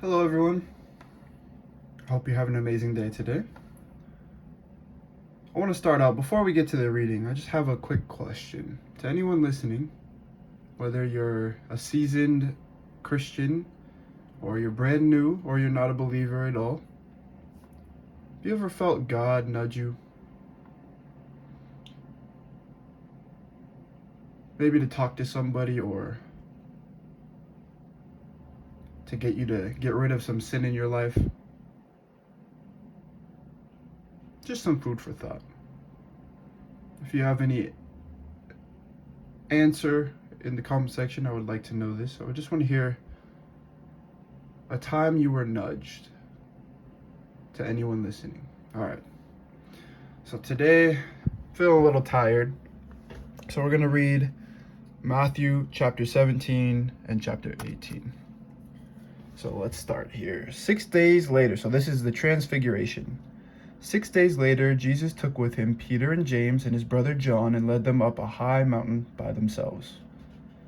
Hello, everyone. I hope you have an amazing day today. I want to start out, before we get to the reading, I just have a quick question. To anyone listening, whether you're a seasoned Christian, or you're brand new, or you're not a believer at all, have you ever felt God nudge you? Maybe to talk to somebody, or to get you to get rid of some sin in your life? Just some food for thought. If you have any answer in the comment section, I would like to know this. So I just want to hear a time you were nudged, to anyone listening. All right. So today, feeling a little tired. So we're going to read Matthew chapter 17 and chapter 18. So let's start here. 6 days later, so this is the Transfiguration. 6 days later, Jesus took with him Peter and James and his brother John and led them up a high mountain by themselves.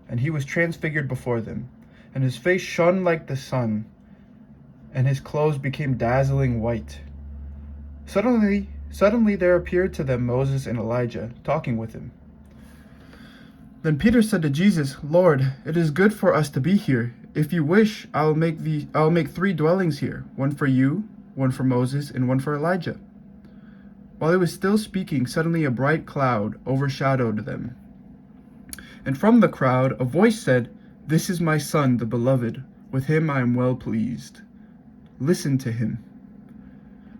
And he was transfigured before them, and his face shone like the sun, and his clothes became dazzling white. Suddenly there appeared to them Moses and Elijah, talking with him. Then Peter said to Jesus, "Lord, it is good for us to be here. If you wish, I'll make 3 dwellings here, one for you, one for Moses, and one for Elijah." While he was still speaking, suddenly a bright cloud overshadowed them. And from the crowd a voice said, "This is my son, the beloved. With him I am well pleased. Listen to him."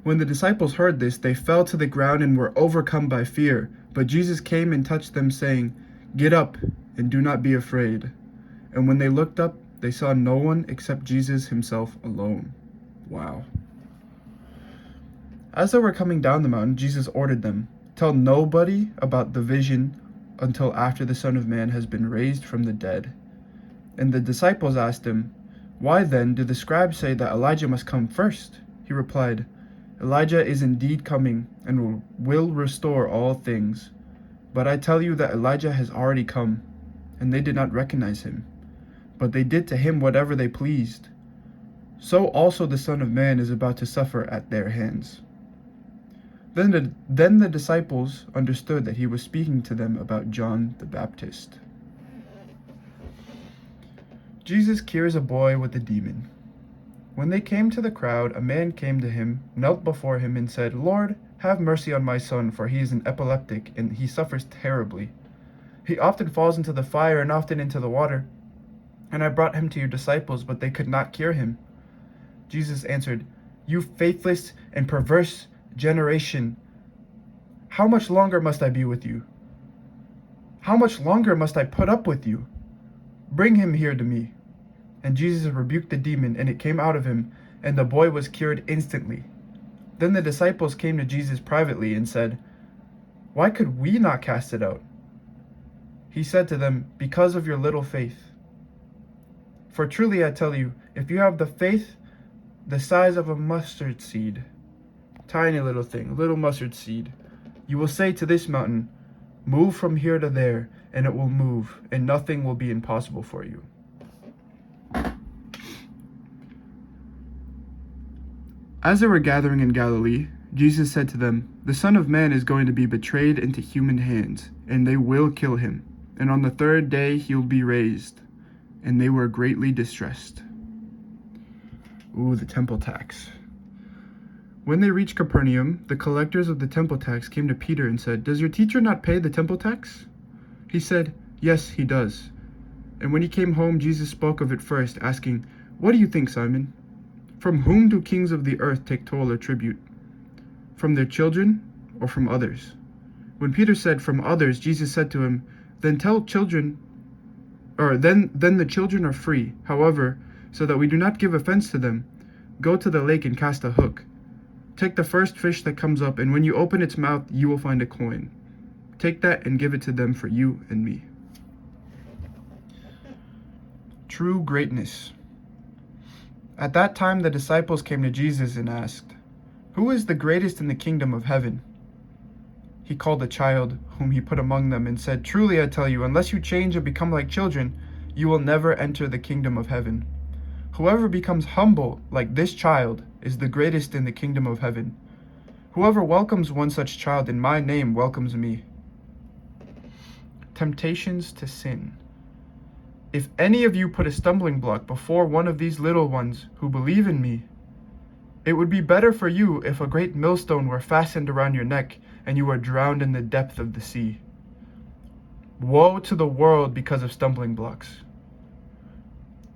When the disciples heard this, they fell to the ground and were overcome by fear. But Jesus came and touched them, saying, "Get up and do not be afraid." And when they looked up, they saw no one except Jesus himself alone. Wow. As they were coming down the mountain, Jesus ordered them, "Tell nobody about the vision until after the Son of Man has been raised from the dead." And the disciples asked him, "Why then do the scribes say that Elijah must come first?" He replied, "Elijah is indeed coming and will restore all things. But I tell you that Elijah has already come, and they did not recognize him. But they did to him whatever they pleased. So also the Son of Man is about to suffer at their hands." Then the disciples understood that he was speaking to them about John the Baptist. Jesus cures a boy with a demon. When they came to the crowd, a man came to him, knelt before him, and said, "Lord, have mercy on my son, for he is an epileptic, and he suffers terribly. He often falls into the fire and often into the water. And I brought him to your disciples, but they could not cure him." Jesus answered, "You faithless and perverse generation, how much longer must I be with you? How much longer must I put up with you? Bring him here to me." And Jesus rebuked the demon, and it came out of him, and the boy was cured instantly. Then the disciples came to Jesus privately and said, "Why could we not cast it out?" He said to them, "Because of your little faith. For truly I tell you, if you have the faith the size of a mustard seed," tiny little thing, little mustard seed, "you will say to this mountain, 'Move from here to there,' and it will move, and nothing will be impossible for you." As they were gathering in Galilee, Jesus said to them, "The Son of Man is going to be betrayed into human hands, and they will kill him. And on the 3rd day he will be raised." And they were greatly distressed. Ooh, the temple tax. When they reached Capernaum, the collectors of the temple tax came to Peter and said, "Does your teacher not pay the temple tax?" He said, "Yes, he does." And when he came home, Jesus spoke of it first, asking, "What do you think, Simon? From whom do kings of the earth take toll or tribute? From their children or from others?" When Peter said, "From others," Jesus said to him, then the children are free. However, so that we do not give offense to them, go to the lake and cast a hook. Take the first fish that comes up, and when you open its mouth, you will find a coin. Take that and give it to them for you and me." True greatness. At that time the disciples came to Jesus and asked, "Who is the greatest in the kingdom of heaven?" He called a child, whom he put among them, and said, "Truly I tell you, unless you change and become like children, you will never enter the kingdom of heaven. Whoever becomes humble like this child is the greatest in the kingdom of heaven. Whoever welcomes one such child in my name welcomes me. Temptations to sin. If any of you put a stumbling block before one of these little ones who believe in me, it would be better for you if a great millstone were fastened around your neck and you were drowned in the depth of the sea. Woe to the world because of stumbling blocks.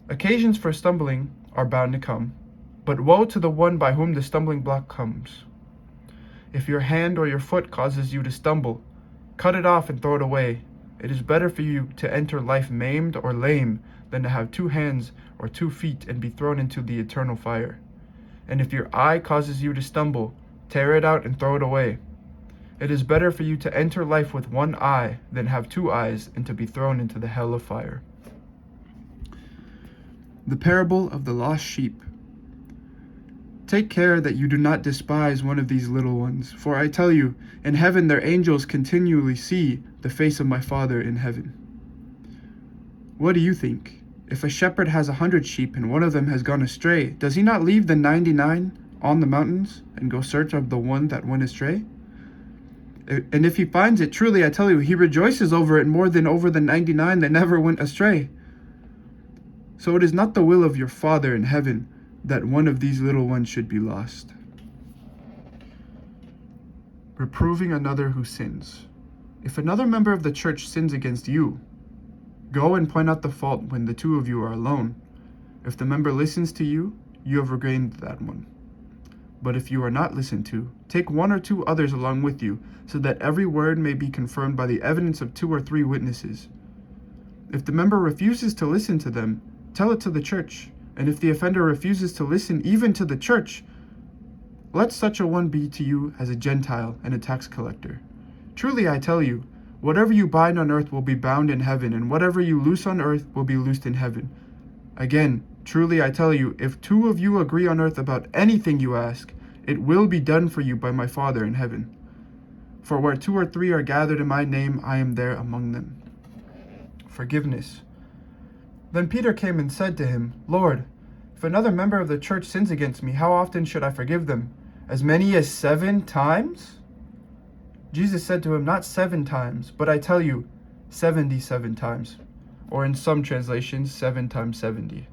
Occasions for stumbling are bound to come, but woe to the one by whom the stumbling block comes. If your hand or your foot causes you to stumble, cut it off and throw it away. It is better for you to enter life maimed or lame than to have 2 hands or 2 feet and be thrown into the eternal fire. And if your eye causes you to stumble, tear it out and throw it away. It is better for you to enter life with 1 eye than have 2 eyes and to be thrown into the hell of fire. The parable of the lost sheep. Take care that you do not despise one of these little ones, for I tell you, in heaven their angels continually see the face of my Father in heaven. What do you think? If a shepherd has 100 sheep and one of them has gone astray, does he not leave the 99 on the mountains and go search of the one that went astray? And if he finds it, truly I tell you, he rejoices over it more than over the 99 that never went astray. So it is not the will of your Father in heaven that one of these little ones should be lost. Reproving another who sins. If another member of the church sins against you, go and point out the fault when the 2 of you are alone. If the member listens to you, you have regained that one. But if you are not listened to, take 1 or 2 others along with you, so that every word may be confirmed by the evidence of 2 or 3 witnesses. If the member refuses to listen to them, tell it to the church. And if the offender refuses to listen even to the church, let such a one be to you as a Gentile and a tax collector. Truly I tell you, whatever you bind on earth will be bound in heaven, and whatever you loose on earth will be loosed in heaven. Again, truly I tell you, if 2 of you agree on earth about anything you ask, it will be done for you by my Father in heaven. For where 2 or 3 are gathered in my name, I am there among them. Forgiveness. Then Peter came and said to him, Lord, if another member of the church sins against me, how often should I forgive them? As many as 7 times? Jesus said to him, not 7 times, but I tell you, 77 times. Or in some translations, 7 times 70.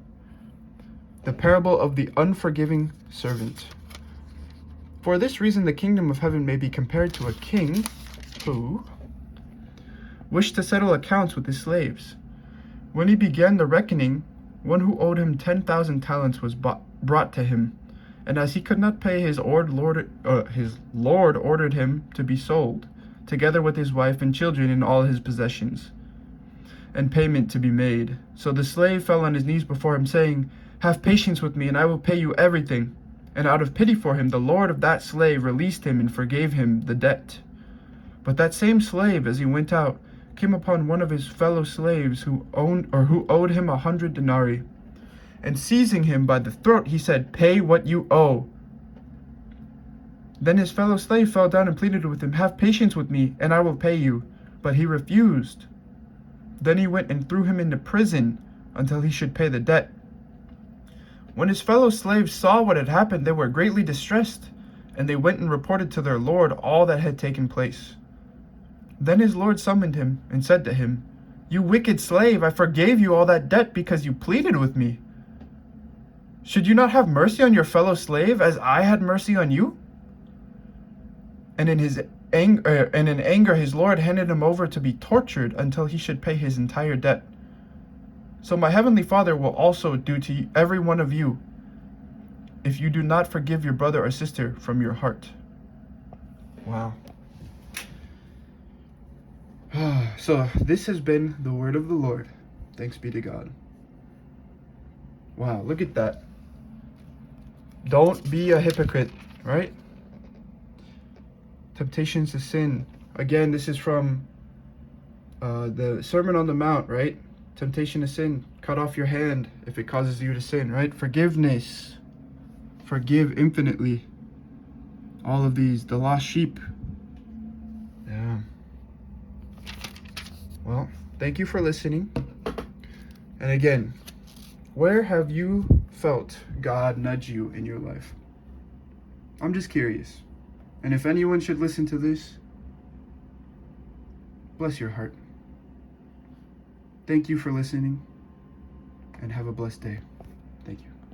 The parable of the unforgiving servant. For this reason the kingdom of heaven may be compared to a king who wished to settle accounts with his slaves. When he began the reckoning, one who owed him 10,000 talents was brought to him, and as he could not pay, his lord ordered him to be sold, together with his wife and children and all his possessions, and payment to be made. So the slave fell on his knees before him, saying, Have patience with me, and I will pay you everything. And out of pity for him, the lord of that slave released him and forgave him the debt. But that same slave, as he went out, came upon one of his fellow slaves who owed him 100 denarii. And seizing him by the throat, he said, Pay what you owe. Then his fellow slave fell down and pleaded with him, Have patience with me, and I will pay you. But he refused. Then he went and threw him into prison until he should pay the debt. When his fellow slaves saw what had happened, they were greatly distressed, and they went and reported to their lord all that had taken place. Then his lord summoned him and said to him, You wicked slave, I forgave you all that debt because you pleaded with me. Should you not have mercy on your fellow slave as I had mercy on you? And in anger his lord handed him over to be tortured until he should pay his entire debt. So my heavenly Father will also do to every one of you if you do not forgive your brother or sister from your heart. Wow. So this has been the word of the Lord. Thanks be to God. Wow, look at that. Don't be a hypocrite, right? Temptations to sin. Again, this is from the Sermon on the Mount, right? Temptation to sin. Cut off your hand if it causes you to sin, right? Forgiveness. Forgive infinitely. All of these. The lost sheep. Yeah. Well, thank you for listening. And again, where have you felt God nudge you in your life? I'm just curious. And if anyone should listen to this, bless your heart. Thank you for listening, and have a blessed day.